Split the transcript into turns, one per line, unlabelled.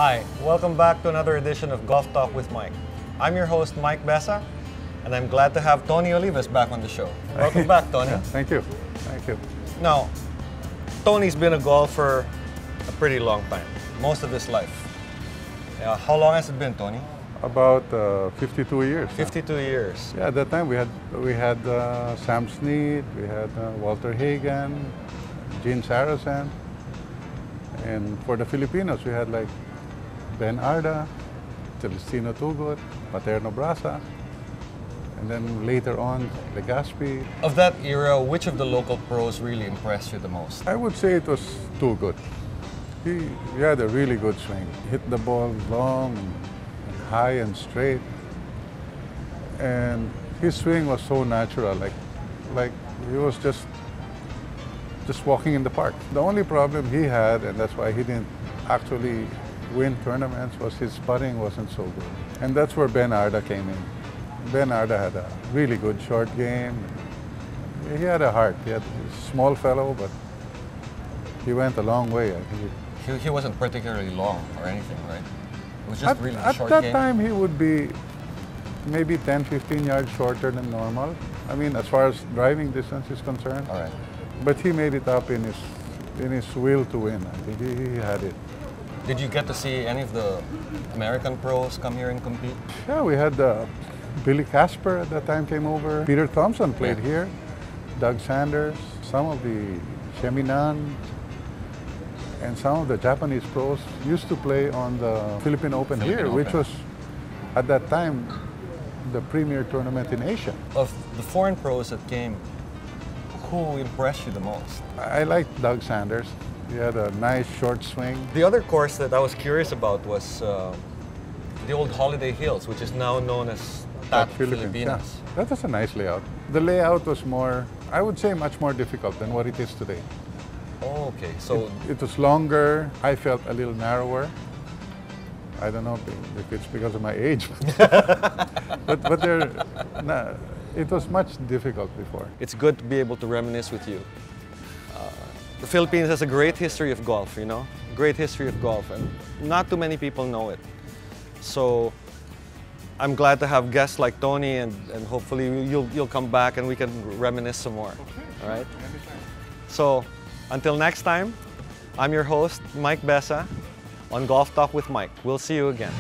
Hi, welcome back to another edition of Golf Talk with Mike. I'm your host, Mike Besa, and I'm glad to have Tony Olivas back on the show. Welcome back, Tony.
Yeah, thank you. Thank you.
Now, Tony's been a golfer a pretty long time, most of his life. How long has it been, Tony?
About 52 years.
52 years.
Yeah, at that time we had Sam Snead, we had Walter Hagen, Gene Sarazen, and for the Filipinos we had like Ben Arda, Celestino Tugot, Paterno Brasa, and then later on Legaspi.
Of that era, which of the local pros really impressed you the most?
I would say it was Tugot. He had a really good swing. Hit the ball long, and high and straight, and his swing was so natural, like he was just walking in the park. The only problem he had, and that's why he didn't actually win tournaments, was his putting wasn't so good. And that's where Ben Arda came in. Ben Arda had a really good short game. He had a heart. He had a small fellow, but he went a long way. I think
He wasn't particularly long or anything, right? It was just really
at
short
that
game.
time, he would be maybe 10, 15 yards shorter than normal. I mean, as far as driving distance is concerned.
All right.
But he made it up in his will to win. I think he had it.
Did you get to see any of the American pros come here and compete?
Yeah, we had Billy Casper at that time came over. Peter Thompson played here. Doug Sanders, some of the Sheminan, and some of the Japanese pros used to play on the Philippine Open here, which was, at that time, the premier tournament in Asia.
Of the foreign pros that came, who impressed you the most?
I liked Doug Sanders. He had a nice short swing.
The other course that I was curious about was the old Holiday Hills, which is now known as TAP Philippines.
Yeah. That was a nice layout. The layout was more, I would say, much more difficult than what it is today.
Oh, okay. So
It was longer. I felt a little narrower. I don't know if it's because of my age, but it was much difficult before.
it's good to be able to reminisce with you. The Philippines has a great history of golf, you know? Great history of golf, and not too many people know it. So I'm glad to have guests like Tony, and hopefully you'll come back and we can reminisce some more.
Okay.
All right? So until next time, I'm your host, Mike Besa, on Golf Talk with Mike. We'll see you again.